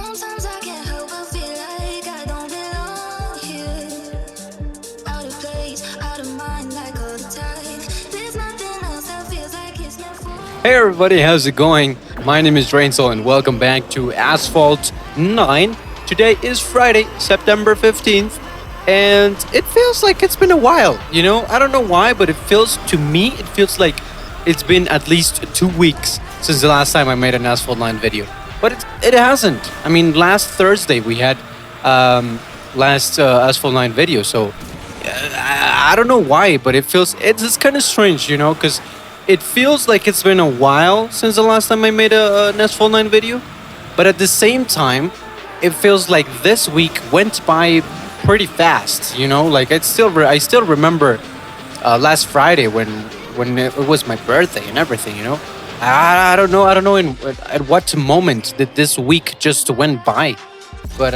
Sometimes I can't help but feel like I don't belong here. Out of place, out of mind, like all the time. There's nothing else that feels like it's meant for. Hey everybody, how's it going? My name is Rainsel and welcome back to Asphalt 9. Today is Friday, September 15th, and it feels like it's been a while, I don't know why, but it feels like it's been at least 2 weeks since the last time I made an Asphalt 9 video. But it hasn't. I mean, last Thursday we had last Asphalt 9 video, so I don't know why, but it's kind of strange, because it feels like it's been a while since the last time I made an Asphalt 9 video, but at the same time, it feels like this week went by pretty fast. Like I still remember last Friday when it was my birthday and everything. I don't know at what moment did this week just went by, but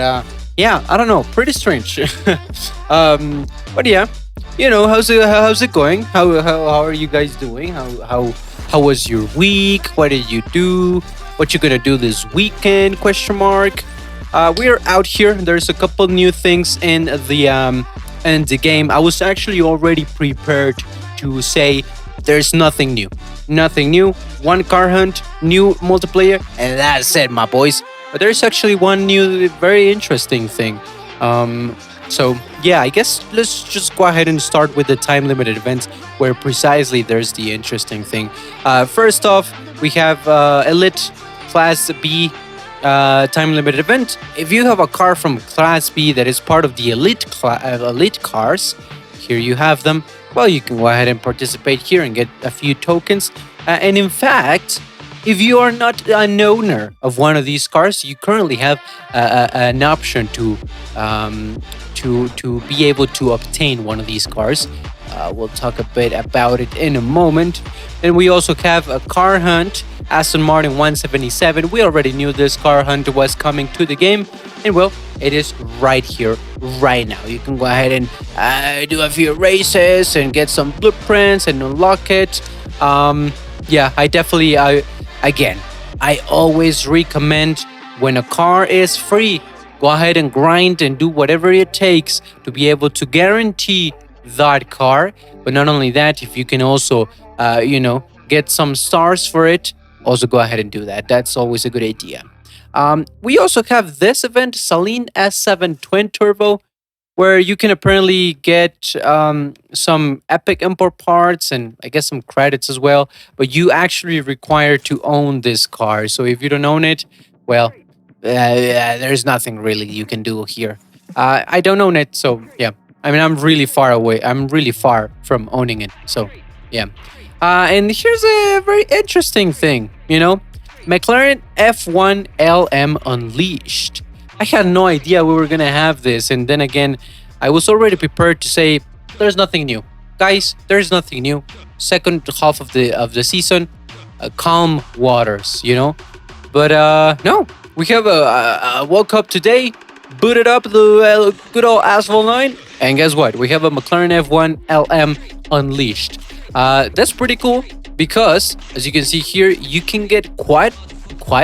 yeah, I don't know, pretty strange. But yeah, how's it going? How are you guys doing? How was your week? What did you do? What you gonna do this weekend? Question mark. We're out here. There's a couple new things in the game. I was actually already prepared to say there's nothing new. Nothing new. One car hunt, new multiplayer, and that's it, my boys. But there's actually one new, very interesting thing. So yeah, I guess let's just go ahead and start with the time limited events, where precisely there's the interesting thing. First off, we have Elite Class B time limited event. If you have a car from Class B that is part of the elite cars, here you have them. Well, you can go ahead and participate here and get a few tokens. And in fact, if you are not an owner of one of these cars, you currently have an option to be able to obtain one of these cars. We'll talk a bit about it in a moment. And we also have a car hunt, Aston Martin 177. We already knew this car hunt was coming to the game, and well, it is right here, right now. You can go ahead and do a few races and get some blueprints and unlock it. Yeah, I always recommend, when a car is free, go ahead and grind and do whatever it takes to be able to guarantee that car. But not only that, if you can also get some stars for it, also go ahead and do that. That's always a good idea. We also have this event, Saline S7 Twin Turbo, where you can apparently get some epic import parts and I guess some credits as well, but you actually require to own this car. So if you don't own it, well, there's nothing really you can do here. I don't own it, so yeah. I mean, I'm really far away. I'm really far from owning it. So, yeah. And here's a very interesting thing, McLaren F1 LM Unleashed. I had no idea we were going to have this. And then again, I was already prepared to say, there's nothing new. Guys, there's nothing new. Second half of the season, calm waters, But no, we have woke up today, booted up the good old Asphalt 9, and guess what? We have a McLaren F1 LM Unleashed. That's pretty cool because, as you can see here, you can get quite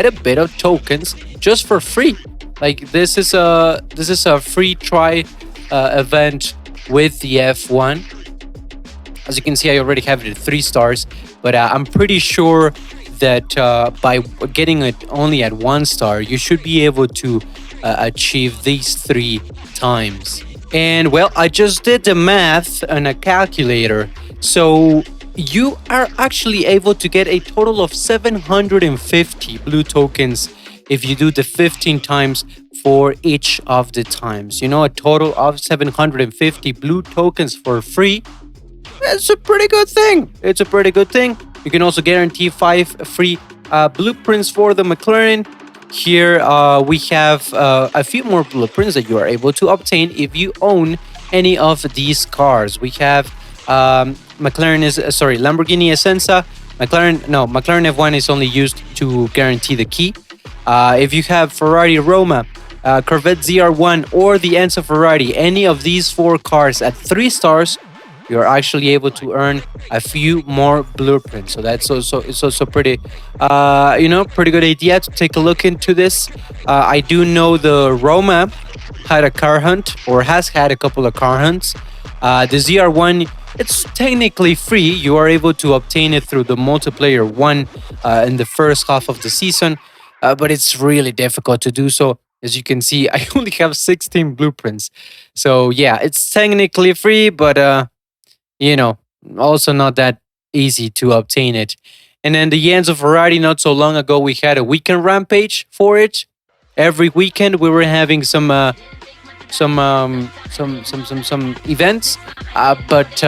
a bit of tokens just for free. Like this is a free try event with the F1. As you can see, I already have it at 3 stars, but I'm pretty sure that by getting it only at 1 star, you should be able to achieve these 3 times. And well, I just did the math on a calculator. So you are actually able to get a total of 750 blue tokens if you do the 15 times for each of the times. A total of 750 blue tokens for free. It's a pretty good thing. You can also guarantee 5 free blueprints for the McLaren. Here we have a few more blueprints that you are able to obtain if you own any of these cars. We have Lamborghini Essenza. McLaren F1 is only used to guarantee the key. If you have Ferrari Roma, Corvette ZR1, or the Enzo Ferrari, any of these 4 cars at 3 stars, you're actually able to earn a few more blueprints. So that's also it's also pretty, pretty good idea to take a look into this. I do know the Roma had a car hunt or has had a couple of car hunts. The ZR1, it's technically free. You are able to obtain it through the multiplayer one in the first half of the season, but it's really difficult to do so. As you can see, I only have 16 blueprints. So yeah, it's technically free, but you know, also not that easy to obtain it. And then the Enzo Ferrari, not so long ago, we had a weekend rampage for it. Every weekend we were having some events, but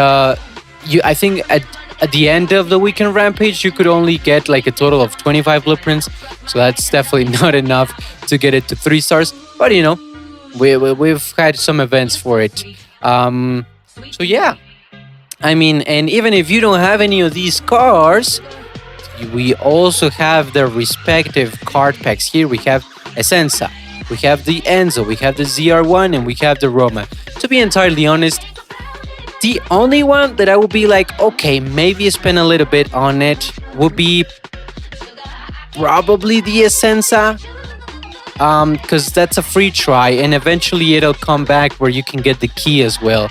I think at the end of the weekend rampage you could only get like a total of 25 blueprints, so that's definitely not enough to get it to 3 stars. But we've had some events for it. So yeah, I mean, and even if you don't have any of these cars, we also have their respective card packs. Here we have Essenza, we have the Enzo, we have the ZR1, and we have the Roma. To be entirely honest, the only one that I would be like, okay, maybe spend a little bit on it would be probably the Essenza, because that's a free try, and eventually it'll come back where you can get the key as well.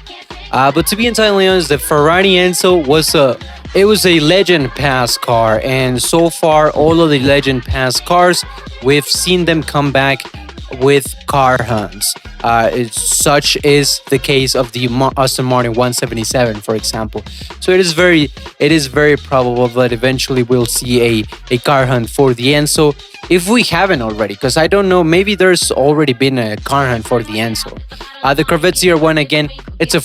But to be entirely honest, the Ferrari Enzo was a Legend Pass car, and so far all of the Legend Pass cars, we've seen them come back with car hunts. Such is the case of the Aston Martin 177, for example. So it is very probable that eventually we'll see a car hunt for the Enzo, if we haven't already, because I don't know, maybe there's already been a car hunt for the Enzo. The Corvette ZR1, again, it's a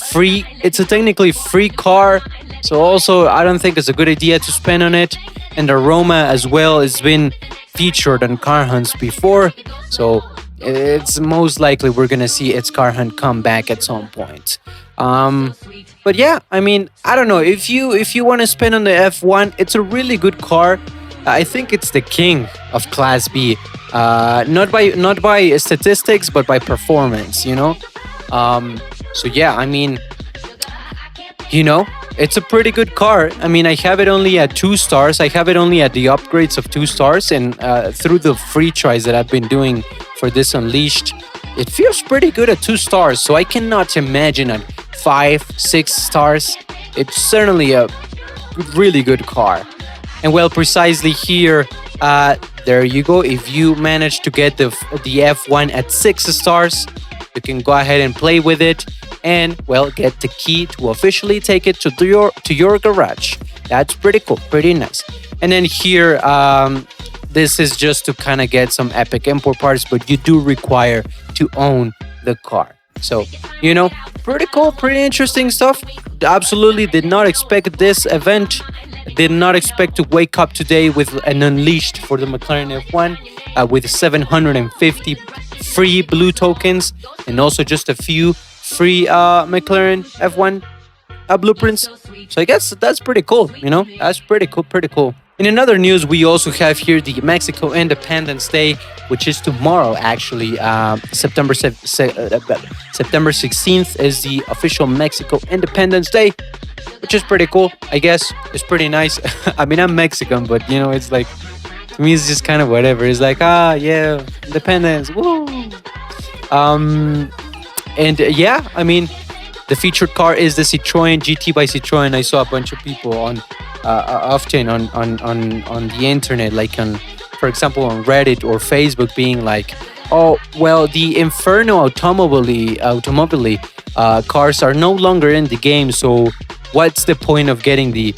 technically free car, so also I don't think it's a good idea to spend on it. And the Roma as well has been featured on car hunts before, so it's most likely we're gonna see its car hunt come back at some point. But yeah, I mean, I don't know, if you want to spend on the F1, it's a really good car. I think it's the king of Class B, not by statistics, but by performance. So yeah, I mean, it's a pretty good car. I mean, I have it only at 2 stars. I have it only at the upgrades of 2 stars, and through the free tries that I've been doing for this Unleashed, it feels pretty good at 2 stars. So I cannot imagine at 5, 6 stars. It's certainly a really good car. And well, precisely here, there you go. If you manage to get the F1 at 6 stars, you can go ahead and play with it, and well, get the key to officially take it to your garage. That's pretty cool, pretty nice. And then here, this is just to kind of get some epic import parts, but you do require to own the car. So, pretty cool, pretty interesting stuff. Absolutely did not expect this event. Did not expect to wake up today with an Unleashed for the McLaren F1 with 750 free blue tokens, and also just a few free McLaren F1 blueprints. So I guess that's pretty cool, That's pretty cool, pretty cool. In another news, we also have here the Mexico Independence Day, which is tomorrow, actually. September 16th is the official Mexico Independence Day, which is pretty cool, I guess. It's pretty nice. I mean, I'm Mexican, but, it's like, to me, it's just kind of whatever. It's like, yeah, independence, woo! And yeah, I mean, the featured car is the Citroën GT by Citroën. I saw a bunch of people often on the internet, like for example, on Reddit or Facebook, being like, oh, well, the Inferno automobile cars are no longer in the game, so what's the point of getting the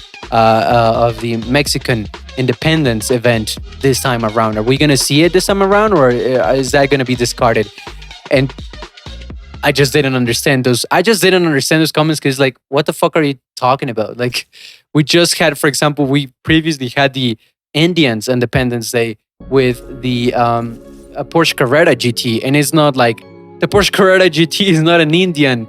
Mexican Independence event this time around? Are we gonna see it this time around, or is that gonna be discarded? And I just didn't understand those. Comments, because like, what the fuck are you talking about? Like, we just had, for example, we previously had the Indians Independence Day with the Porsche Carrera GT, and it's not like the Porsche Carrera GT is not an Indian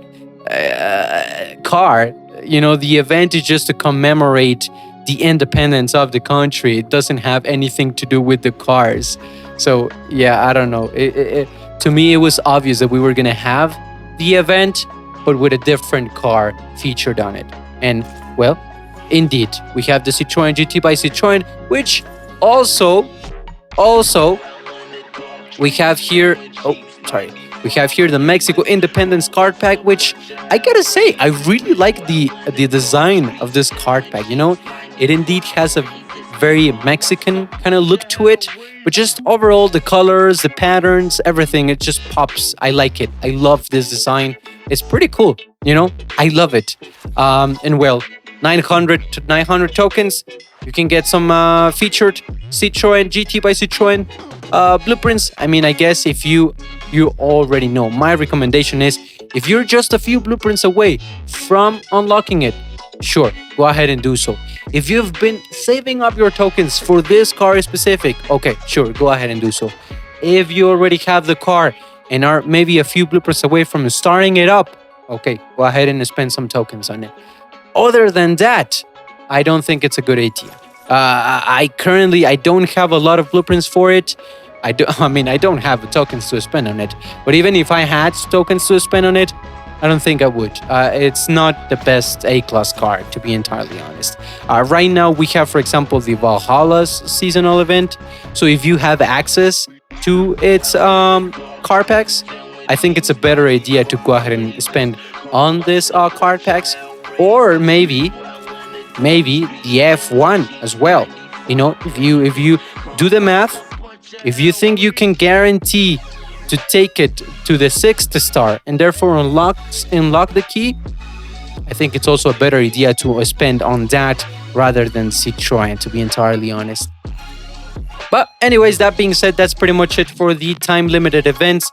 car. The event is just to commemorate the independence of the country. It doesn't have anything to do with the cars. So yeah, I don't know. To me, it was obvious that we were gonna have the event, but with a different car featured on it. And well, indeed, we have the Citroën GT by Citroën, which also we have here. Oh, sorry. We have here the Mexico Independence card pack, which I gotta say, I really like the design of this card pack. You know, it indeed has a very Mexican kind of look to it, but just overall the colors, the patterns, everything, it just pops. I like it. I love this design. It's pretty cool. You know, I love it. And well, 900 tokens. You can get some featured Citroën GT by Citroën blueprints. I mean, I guess if you already know, my recommendation is if you're just a few blueprints away from unlocking it, sure, go ahead and do so. If you've been saving up your tokens for this car specific, okay, sure, go ahead and do so. If you already have the car and are maybe a few blueprints away from starting it up, okay, go ahead and spend some tokens on it. Other than that, I don't think it's a good idea. I don't have a lot of blueprints for it. I don't have tokens to spend on it. But even if I had tokens to spend on it, I don't think I would. It's not the best A-class car, to be entirely honest. Right now, we have, for example, the Valhalla's seasonal event. So if you have access to its car packs, I think it's a better idea to go ahead and spend on this card packs, or maybe the F1 as well. You know, if you do the math, if you think you can guarantee to take it to the 6th star and therefore unlock the key, I think it's also a better idea to spend on that rather than Citroën, to be entirely honest. But anyways, that being said, that's pretty much it for the time limited events.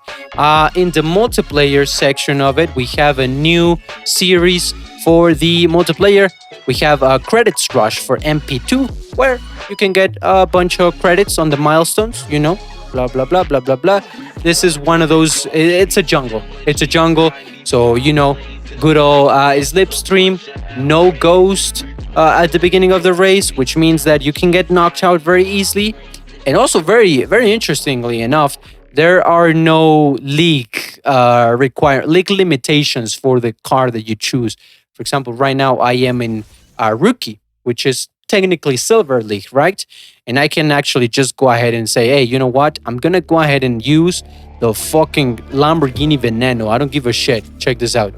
In the multiplayer section of it, we have a new series for the multiplayer. We have a credits rush for MP2, where you can get a bunch of credits on the milestones, you know, blah, blah, blah, blah, blah, blah. This is one of those, it's a jungle. It's a jungle. So, you know, good old slipstream, no ghost at the beginning of the race, which means that you can get knocked out very easily. And also, very, very interestingly enough, there are no league limitations for the car that you choose. For example, right now I am in Rookie, which is technically Silver League, right? And I can actually just go ahead and say, hey, you know what? I'm going to go ahead and use the fucking Lamborghini Veneno. I don't give a shit. Check this out.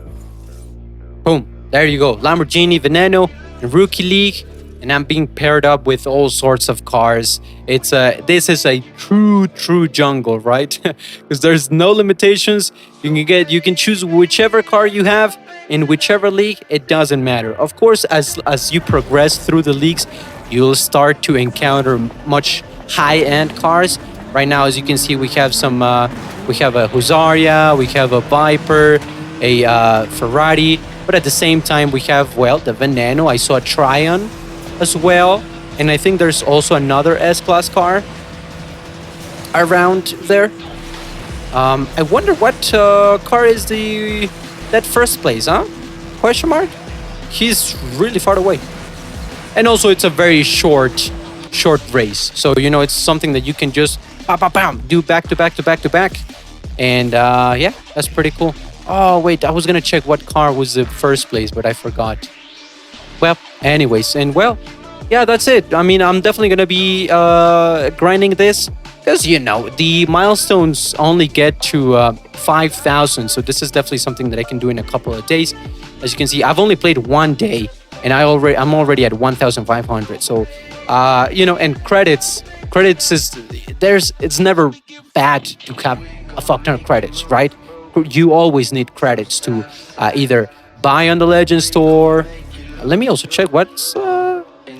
Boom. There you go. Lamborghini Veneno in Rookie League. And I'm being paired up with all sorts of cars. This is a true jungle, right? Because there's no limitations. You can choose whichever car you have in whichever league. It doesn't matter. Of course, as you progress through the leagues, you'll start to encounter much high-end cars. Right now, as you can see, we have we have a Husaria, we have a Viper, a Ferrari, but at the same time, we have the Veneno. I saw a Tryon as well, and I think there's also another S-Class car around there. I wonder what car is that first place, huh? Question mark? He's really far away. And also, it's a very short race. So, you know, it's something that you can just do back to back to back to back. And yeah, that's pretty cool. Oh, wait, I was going to check what car was the first place, but I forgot. Well, anyways, and yeah, that's it. I mean, I'm definitely going to be grinding this because, you know, the milestones only get to 5,000. So this is definitely something that I can do in a couple of days. As you can see, I've only played one day and I'm already at 1,500. So, you know, and credits it's never bad to have a fuck ton of credits, right? You always need credits to either buy on the Legend Store. Let me also check what's...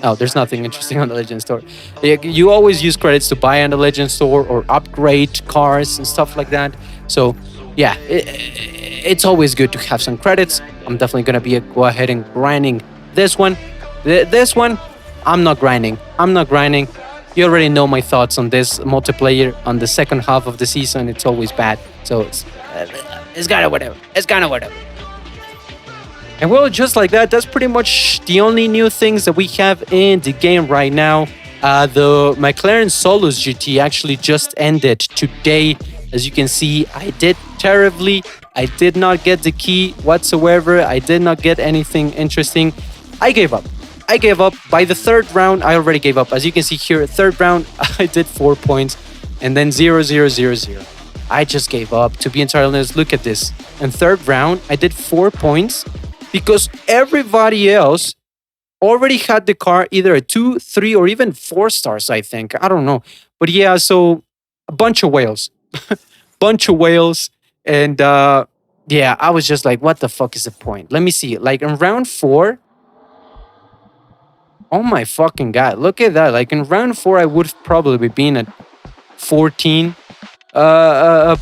Oh, there's nothing interesting on the Legend Store. You always use credits to buy on the Legend Store or upgrade cars and stuff like that. So, yeah, it's always good to have some credits. I'm definitely going to be go ahead and grinding this one. This one, I'm not grinding. You already know my thoughts on this multiplayer on the second half of the season. It's always bad. So, it's kind of whatever. And well, just like that, that's pretty much the only new things that we have in the game right now. The McLaren Solus GT actually just ended today. As you can see, I did terribly. I did not get the key whatsoever. I did not get anything interesting. I gave up. I gave up. By the third round, I already gave up. As you can see here, third round, I did 4 points, and then 0, 0, 0, 0. I just gave up. To be entirely honest, look at this. In third round, I did 4 points because everybody else already had the car either a 2, 3, or even 4 stars, I think. I don't know. But yeah, so a bunch of whales. Bunch of whales. And yeah, I was just like, what the fuck is the point? Let me see. Like in round 4, oh my fucking god, look at that. Like in round 4, I would have probably been at 14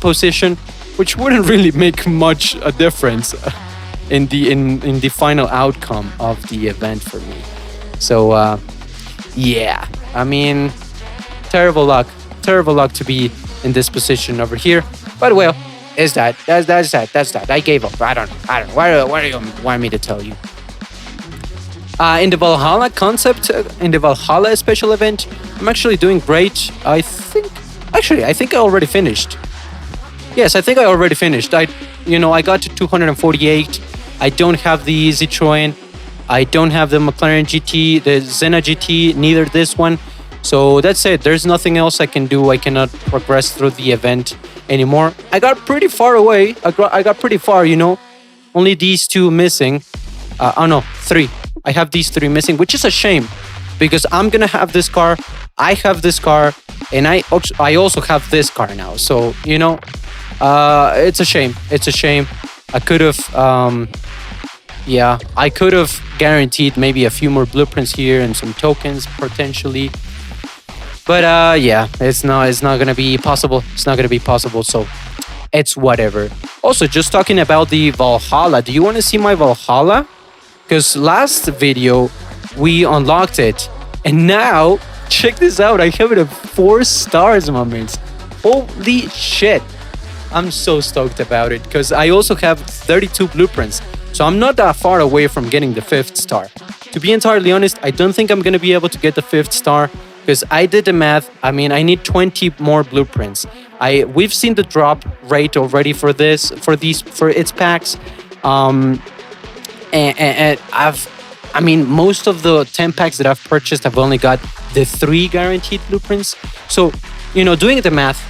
position, which wouldn't really make much a difference in the final outcome of the event for me. So yeah, I mean, terrible luck to be in this position over here. But well, is that's that. I gave up. I don't know. What do you want me to tell you? In the Valhalla concept, in the Valhalla special event, I'm actually doing great. I think I already finished. Yes, I think I already finished. I got to 248. I don't have the Citroen. I don't have the McLaren GT, the Senna GT, neither this one. So that's it. There's nothing else I can do. I cannot progress through the event anymore. I got pretty far away. I got pretty far, Only these two missing. Oh no, 3. I have these 3 missing, which is a shame because I'm gonna have this car. I have this car, and I also have this car now. So it's a shame. It's a shame. I could have, I could have guaranteed maybe a few more blueprints here and some tokens potentially. But yeah, it's not gonna be possible. It's not gonna be possible. So it's whatever. Also, just talking about the Valhalla. Do you want to see my Valhalla? Because last video we unlocked it, and now check this out. I have it at 4 stars, my mates. Holy shit! I'm so stoked about it because I also have 32 blueprints, so I'm not that far away from getting the 5th star. To be entirely honest, I don't think I'm gonna be able to get the 5th star because I did the math. I mean, I need 20 more blueprints. We've seen the drop rate already for its packs. And most of the 10 packs that I've purchased have only got the 3 guaranteed blueprints. So, doing the math,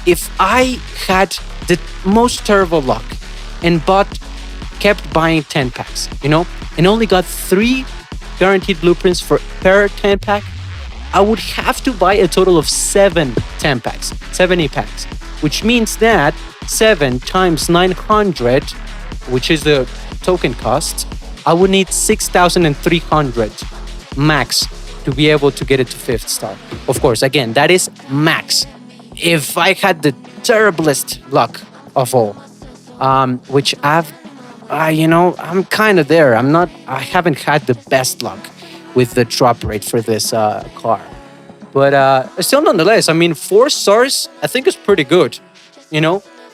if I had the most terrible luck and kept buying 10 packs, and only got 3 guaranteed blueprints per 10 pack, I would have to buy a total of 7 10 packs, 70 packs, which means that 7 times 900, which is the token cost, I would need 6,300 max to be able to get it to 5th star. Of course, again, that is max. If I had the terriblest luck of all, which I'm kind of there. I haven't had the best luck with the drop rate for this car. But still, nonetheless, 4 stars, I think is pretty good.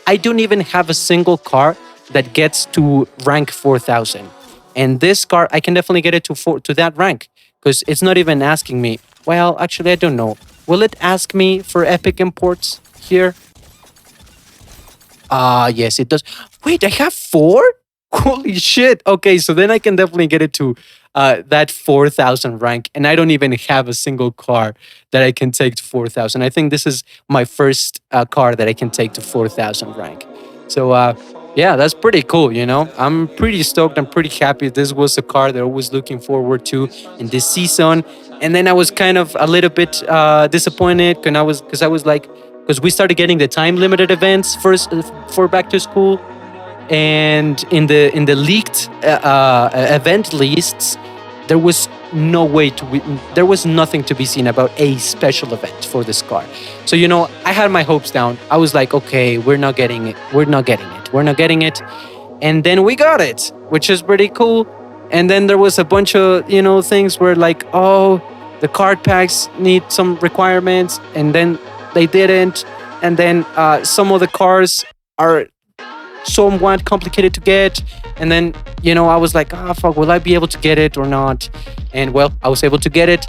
I don't even have a single car that gets to rank 4,000. And this car, I can definitely get it to that rank because it's not even asking me. Well, actually, I don't know. Will it ask me for epic imports here? Yes, it does. Wait, I have 4? Holy shit. Okay, so then I can definitely get it to that 4,000 rank. And I don't even have a single car that I can take to 4,000. I think this is my first car that I can take to 4,000 rank. So, yeah, that's pretty cool, I'm pretty stoked. I'm pretty happy. This was a car that I was looking forward to in this season. And then I was kind of a little bit disappointed because we started getting the time limited events first for back to school. And in the leaked event lists, there was there was nothing to be seen about a special event for this car. So I had my hopes down. I was like, okay, we're not getting it. And then we got it, which is pretty cool. And then there was a bunch of things where like, oh, the card packs need some requirements, and then they didn't. And then some of the cars are somewhat complicated to get. And then, I was like, fuck, will I be able to get it or not? And well, I was able to get it.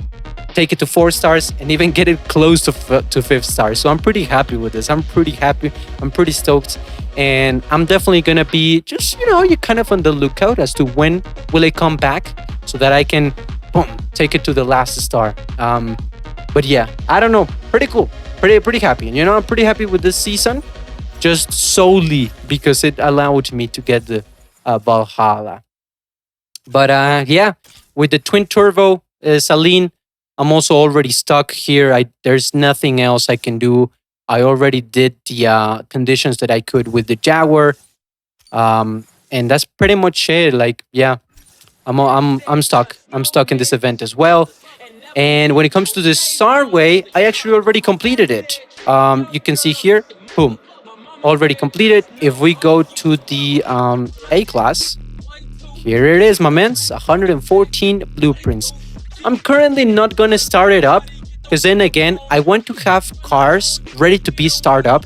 take it to 4 stars, and even get it close to 5 stars. So I'm pretty happy with this. I'm pretty happy. I'm pretty stoked, and I'm definitely gonna be just you kind of on the lookout as to when will it come back, so that I can boom take it to the last star. But yeah, I don't know. Pretty cool. Pretty happy. And I'm pretty happy with this season, just solely because it allowed me to get the Valhalla. But yeah, with the twin turbo Saline, I'm also already stuck here. There's nothing else I can do. I already did the conditions that I could with the Jaguar, and that's pretty much it. Like, yeah, I'm stuck. I'm stuck in this event as well. And when it comes to the Starway, I actually already completed it. You can see here, boom, already completed. If we go to the A class, here it is, my mans, 114 blueprints. I'm currently not gonna start it up because then again, I want to have cars ready to be started up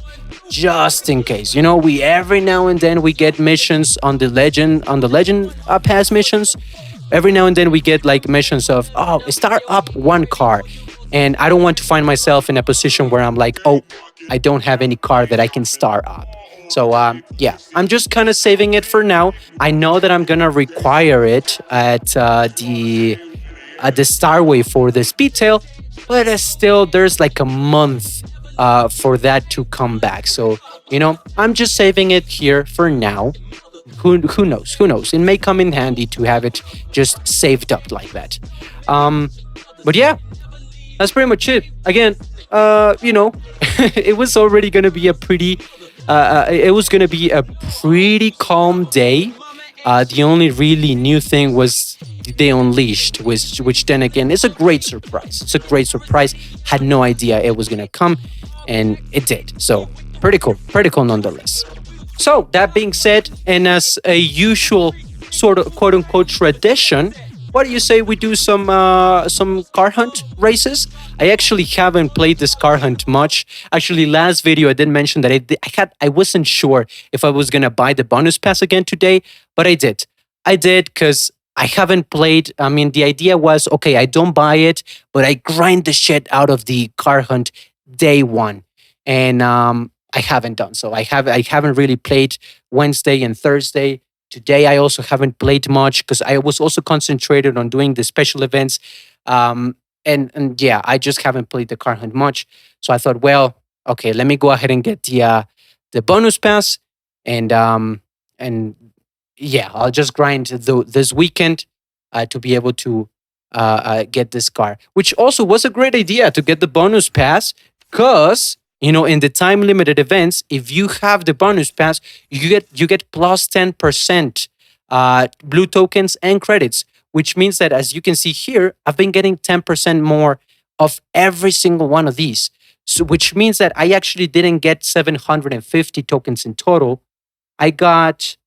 just in case. We every now and then we get missions on the legend pass missions. Every now and then we get like missions of start up one car, and I don't want to find myself in a position where I'm like, oh, I don't have any car that I can start up. So yeah, I'm just kind of saving it for now. I know that I'm gonna require it at the Starway for the Speedtail, but still, there's like a month for that to come back. So I'm just saving it here for now. Who knows? Who knows? It may come in handy to have it just saved up like that. But yeah, that's pretty much it. Again, it was already gonna be a pretty it was going to be a pretty calm day. The only really new thing was they unleashed, which then again is a great surprise. It's a great surprise. Had no idea it was going to come, and it did. So pretty cool nonetheless. So that being said, and as a usual sort of quote unquote tradition, what do you say we do some car hunt races? I actually haven't played this car hunt much. Actually, last video I did mention that I wasn't sure if I was gonna buy the bonus pass again today, but I did. I did because I haven't played. I mean, the idea was okay, I don't buy it, but I grind the shit out of the car hunt day one, and I haven't done so. I haven't really played Wednesday and Thursday. Today, I also haven't played much because I was also concentrated on doing the special events. And yeah, I just haven't played the car hunt much. So I thought, well, okay, let me go ahead and get the bonus pass, and yeah, I'll just grind this weekend to be able to get this car, which also was a great idea to get the bonus pass because in the time limited events, if you have the bonus pass, you get plus 10% blue tokens and credits, which means that as you can see here, I've been getting 10% more of every single one of these. So which means that I actually didn't get 750 tokens in total. I got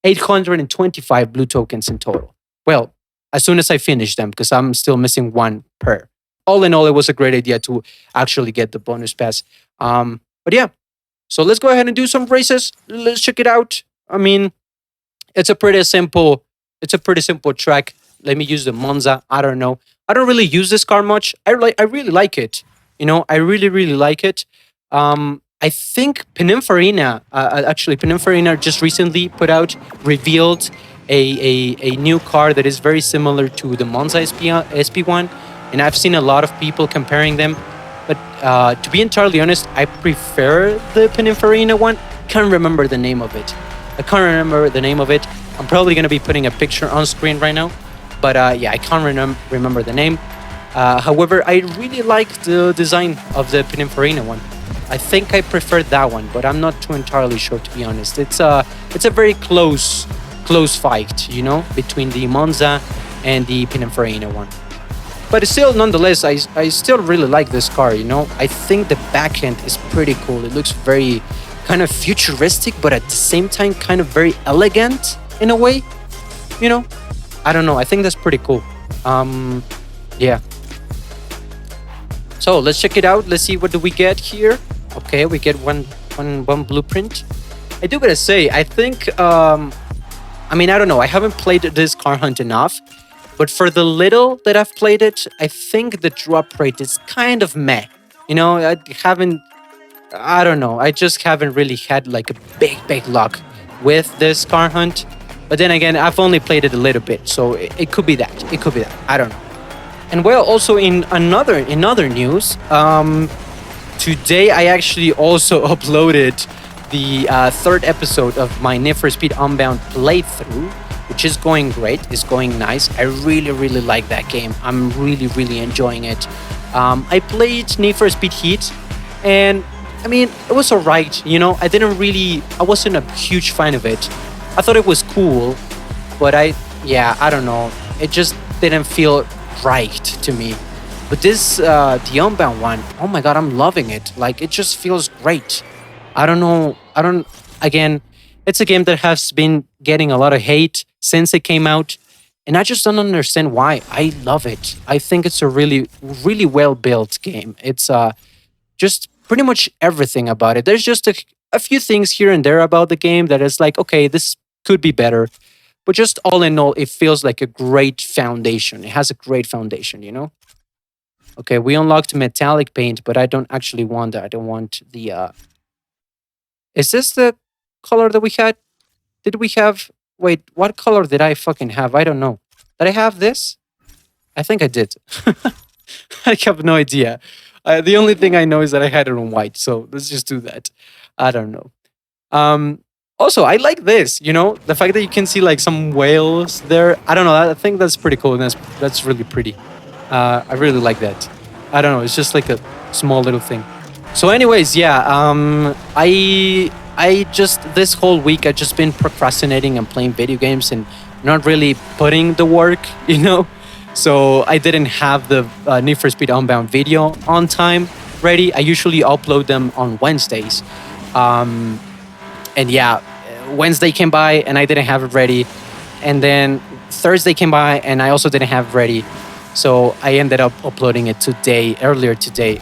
825 blue tokens in total. Well, as soon as I finish them, because I'm still missing one per. All in all, it was a great idea to actually get the bonus pass. But yeah, so let's go ahead and do some races. Let's check it out. I mean, it's a pretty simple track. Let me use the Monza. I don't know. I don't really use this car much. I really like it. I really like it. I think Pininfarina, actually Pininfarina just recently revealed a new car that is very similar to the Monza SP1. And I've seen a lot of people comparing them. But to be entirely honest, I prefer the Pininfarina one. Can't remember the name of it. I'm probably going to be putting a picture on screen right now. But yeah, I can't remember the name. However, I really like the design of the Pininfarina one. I think I prefer that one, but I'm not too entirely sure, to be honest. It's a very close fight, between the Monza and the Pininfarina one. But still, nonetheless, I still really like this car, I think the back end is pretty cool. It looks very kind of futuristic, but at the same time, kind of very elegant in a way, I don't know. I think that's pretty cool. Yeah. So let's check it out. Let's see what do we get here. Okay, we get one blueprint. I do gotta say, I think, I don't know. I haven't played this car hunt enough. But for the little that I've played it, I think the drop rate is kind of meh. I haven't, I don't know. I just haven't really had like a big luck with this car hunt. But then again, I've only played it a little bit, so it could be that. It could be that. I don't know. And well, also in other news, today I actually also uploaded the third episode of my Need for Speed Unbound playthrough, which is going great. It's going nice. I really like that game. I'm really enjoying it. I played Need for Speed Heat, and I mean, it was alright. I wasn't a huge fan of it. I thought it was cool, but I don't know. It just didn't feel right to me. But this, the Unbound one, oh my god, I'm loving it. Like, it just feels great. I don't know. Again, it's a game that has been getting a lot of hate since it came out. And I just don't understand why. I love it. I think it's a really well built game. It's just pretty much everything about it. There's just a few things here and there about the game that is like, okay, this could be better. But just all in all, it feels like a great foundation. It has a great foundation. Okay, we unlocked metallic paint, but I don't actually want that. I don't want the Is this the color that we had? Did we have Wait, what color did I fucking have? I don't know. Did I have this? I think I did. I have no idea. The only thing I know is that I had it on white, so let's just do that. I don't know. Also, I like this. The fact that you can see like some whales there. I don't know. I think that's pretty cool. And that's really pretty. I really like that. I don't know. It's just like a small little thing. So, anyways, yeah. I just this whole week I just been procrastinating and playing video games and not really putting the work. So I didn't have the Need for Speed Unbound video on time ready. I usually upload them on Wednesdays. And yeah, Wednesday came by and I didn't have it ready. And then Thursday came by and I also didn't have it ready. So I ended up uploading it earlier today.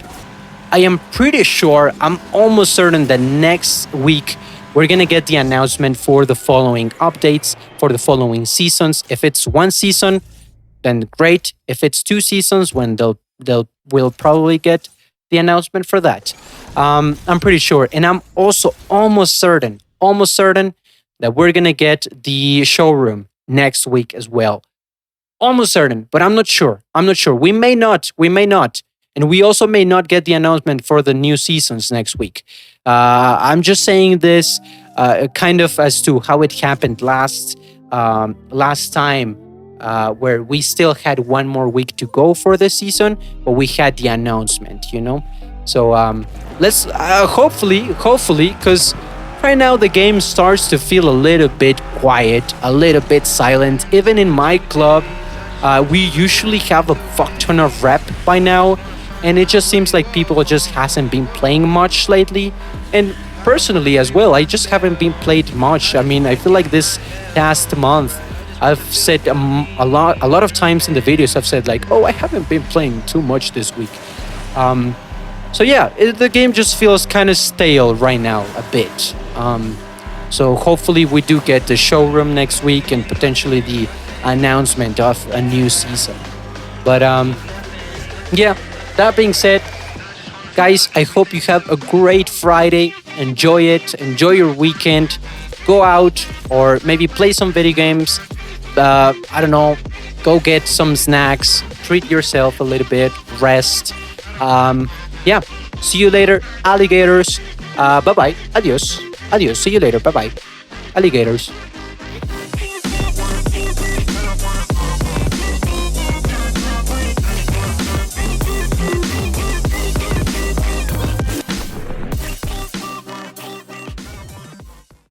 I am pretty sure, I'm almost certain that next week we're going to get the announcement for the following updates, for the following seasons. If it's one season, then great. If it's two seasons, when we'll probably get the announcement for that. I'm pretty sure. And I'm also almost certain that we're going to get the showroom next week as well. Almost certain, but I'm not sure. We may not. And we also may not get the announcement for the new seasons next week. I'm just saying this kind of as to how it happened last time, where we still had one more week to go for the season, but we had the announcement. So let's hopefully, because right now the game starts to feel a little bit quiet, a little bit silent. Even in my club, we usually have a fuck ton of rep by now. And it just seems like people just hasn't been playing much lately. And personally as well, I just haven't been played much. I mean, I feel like this past month, I've said a lot of times in the videos, I've said like, oh, I haven't been playing too much this week. So yeah, the game just feels kind of stale right now a bit. So hopefully we do get the showroom next week and potentially the announcement of a new season. But yeah. That being said, guys, I hope you have a great Friday. Enjoy it. Enjoy your weekend. Go out or maybe play some video games. I don't know. Go get some snacks. Treat yourself a little bit. Rest. Yeah. See you later, alligators. Bye-bye. Adios. See you later. Bye-bye. Alligators.